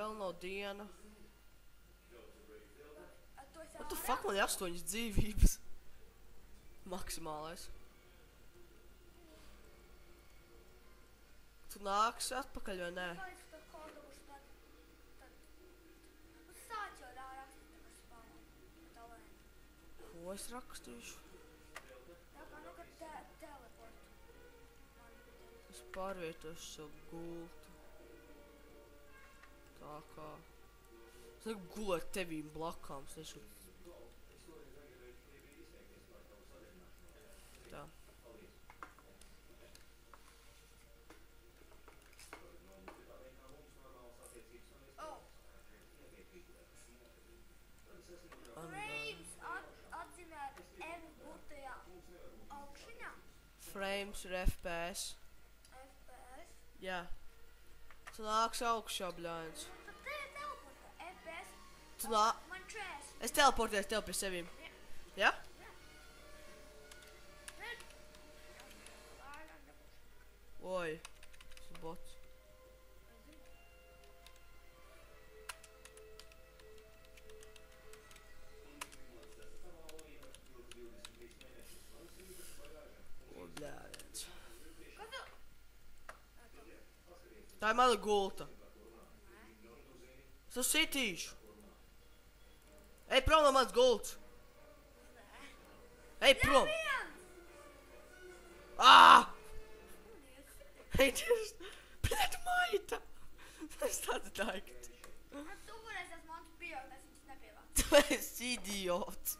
vēl nav diena. What the fuck, man ir 8 dzīvības. Maksimālais. Tu nāksi atpakaļ vai nē? Ko es rakstīšu? Es pārvietošu savu gultu. Tā kā. Es negribu gulēt tevīm blakām. Tā. Frames ir FPS. FPS? Jā. Tu nāks augšā, bļāns. Tad te ir teleporta. FPS? Tu nāk... Man 40. Es teleportēšu tev pie sevīm. Jā? Oi. Tas bots. O, bļāns. Tā ir mana gulta. Es to sitīšu. Ej prom no mans gults. Ej prom. Ā! Ej, tieši. Bļāt, maita. Es tādu daikti. Tu varēs tas mans pieaugt, es viņus nepievācu. Tu esi idiots.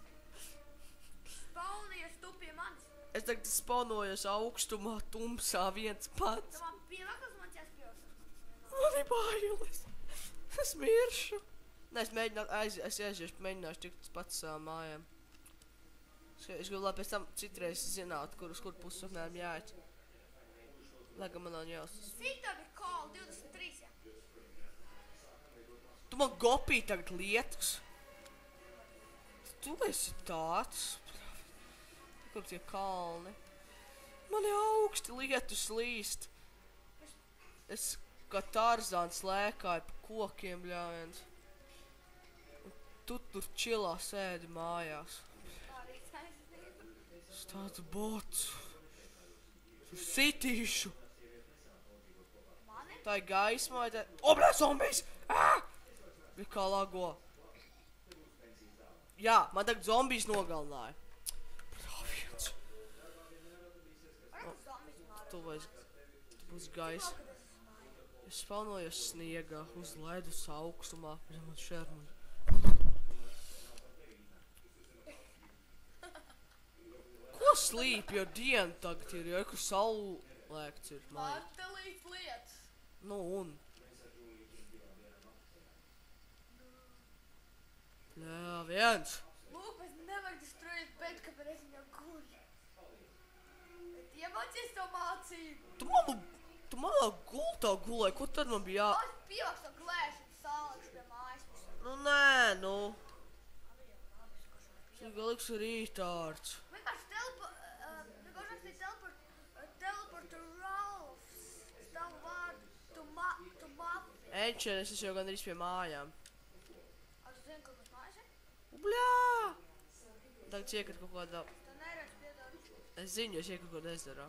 Spaunies tu pie manis. Es tagad spaunojos augstumā, tumsā, viens pats. Tu man pievākas, man ķers pieaugs. Man ir bailes. Es miršu. Nē, es mēģināšu, es aiziešu, mēģināšu tikt pats savām mājām. Es gribu, lai pēc tam citreiz zinātu, kur puses apmēram jāiet. Lai gan man nav jāsas. Cik tev ir call? 23, jā? Tu man gopī tagad lietas. Tu esi tāds. Kur tie kalni? Man ir augsti lietus līst. Es kā Tarzāns lēkāju pa kokiem, bļāviens. Un tu tur čilā sēdi mājās. Es tāds bots. Tur sitīšu. Tā ir gaisma vai tā... O, bļā, zombijs! Bija kā lago. Jā, man tagad zombijs nogalināja. Bļā, viens. Tu būs gaisa. Es spaunojos sniegā, uz ledus augstumā. Bļā, man šermuļi. Ko slīp, jo diena tagad ir, jo kur saulēkts ir, maija. Attelīt lietas. Nu un? Jā, viens. Lūk, es nevajag destrojot pēc, kāpēc es viņam guļu. Bet iemācies to mācību. Tu manā gultā gulēji, ko tad man bija jā... Es pievāks to glēšu un sālikšu pie mājas. Nu nē, nu. Tas galīgs rītārds. Vienkārši teleport to Ralphs. Es tavu vārdu, tu mapi. Enčēn, es jau gandrīz pie mājām. Es zinu, kaut kas mājas ir? Bļā! Tagad iekat kaut kādā... Tu neredz piedod. Es zinu, es iekat kaut kādā ezerā.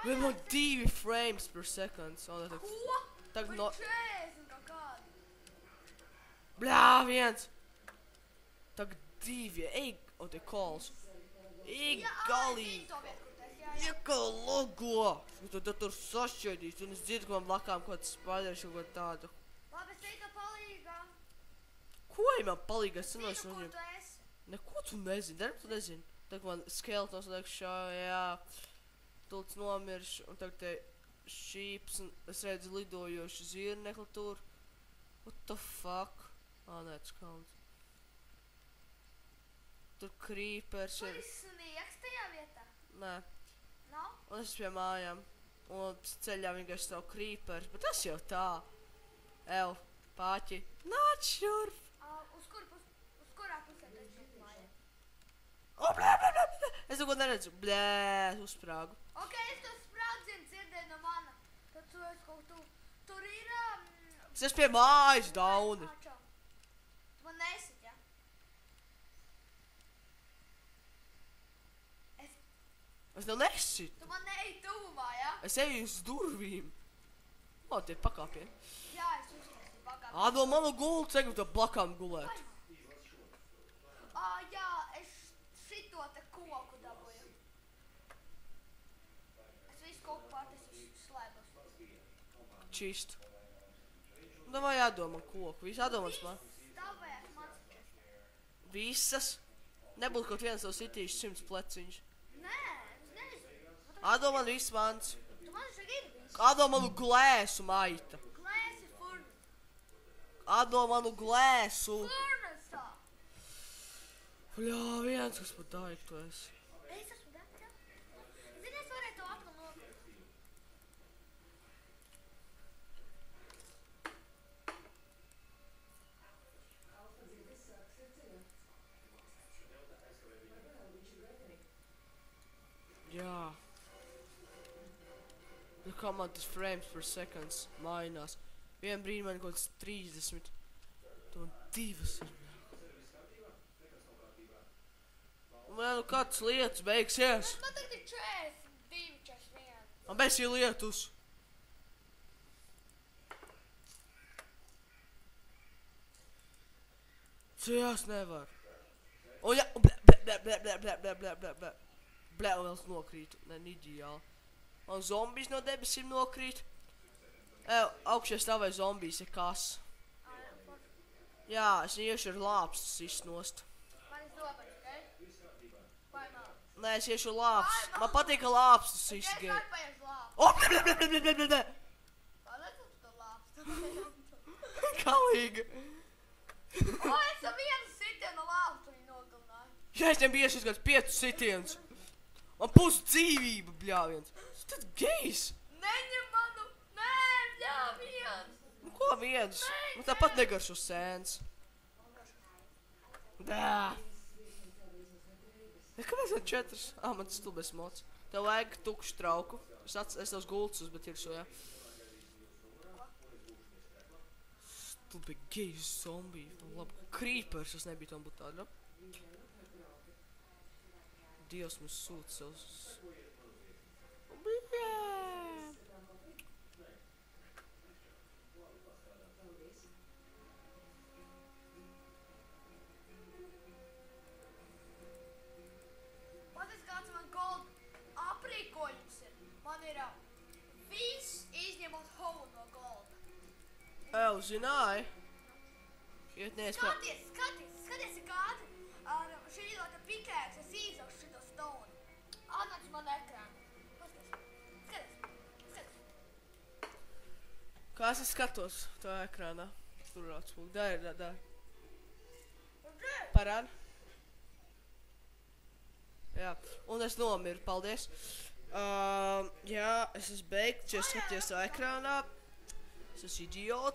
Vai man 2 frames per seconds. Ko? Tagad Vai no... 40 kaut kādu? Bļā, viens! Tagad 2, ej, o te calls. Ej, galīgi! Ja kā logo! Tu tur sašķaidīs, un es dzirdu, ka man blakām kaut kāds spaideris kaut tādu. Labi, es teiktu palīgā. Ko ja man palīgā? Es Zinu, sanos no ko viņiem. tu esi. Neko tu nezini, darbi tu nezini. Tagad man skeletons liekšā, jā. Tults nomirš, un tagad te šīps, un es redzu lidojošu zirnekli tur. What the fuck? Nē, tas kalns. Tur creepers Tur ir. ir sniegs tajā vietā. Nē. Nav? Un es pie mājām. Un ceļā vienkārši stāv creepers, bet tas jau tā. Ev, pāķi, nāc šurp! Uz kurā pusē tu esi pie mājām? O, blē! Es neko neredzu. Blē, uzsprāgu. Ok, es to sprādzienu dzirdēju no mana. Tad tu esi kaut tu. Tur ir Es esmu pie mājas, Dauni. Čau. Tu man nesit, ja? Es tev nesitu. Tu man neej tuvumā, ja? Es eju uz durvīm. O, tie ir pakāpieni. Jā, es uztaisīju pakāpienu. Ādo manu gultu, cik tu blakām gulēt. Jā, es šito te koku dabūju. Es visu koku pārtaisīju slēdus. Čist. Davai jādomā koku. Viss jādomās man. Stāvējās mācīties. Visas. Nebūtu kaut viens tev sitījuši 100 pleciņš. Nē, es nezinu. Ādo man viss mans. Tu man šeit ir viss. Ādo manu glēsu, maita. Glēsi furn. Ādo manu glēsu. Furnasā. Bļā, viens, kas pat daik tu esi. Es esmu dakta. Zini, es varēju to aknu nopirkt. Jā. Nu kā man tas frames per seconds mainās. Vien brīdī man kaut kāds 30. Tu man 2 ir. Man nu kāds lietas beigsies. Man tagad ir 42, 41. Man beigsies lietus. Cījās nevar. O jā, blē. Blē, vēl es nokrītu. Ne, ideāli. Man zombijs no debesīm nokrīt. Augšā stāvēja zombijs, ja kas. Jā, es iešu ar lāpstus izsnost. Man ir zobaļs, ok? Vai nav? Nē, es iešu ar lāpstus. Man patīk, ka lāpstus Es izsgēja. varu paiešu lāpstu. O, blē. Palēc uz to lāpstu. Kalīgi. O, es ar vienu sitienu lāpstu viņu nogalināju. Ja es tiem bieži kaut kāds 5 sitienus. Man pus dzīvība, bļāviens. Tas gejs. Neņem manu. Nē, jā, viens. Nu, ko viens? Man tāpat negaršo sēns. Dā. Ja, kāpēc man 4? Man tas stulbēs mods. Tev vajag tukšu trauku. Es tavs gultus uz, bet ir šo, jā. Stulbē gejs zombiju. Labi, creepers, es nebiju tam būt tādu. Dievs mums sūta savus. Paties kāds man gold aprīkojums ir. Man ir viss izņemot holu no golda. Zināji? Iet neiespēj. Skaties, kādi ar šī ļoti pikēks es īzaukšu šito stonu. Atnāc man ekrānu. Skaties. Kā es skatos tā ekrānā? Tur atspūk. Tā. Parādi. Jā, un es nomiru, paldies. Jā, es esmu beigts, ja skaties tā ekrānā. Es esmu idiots.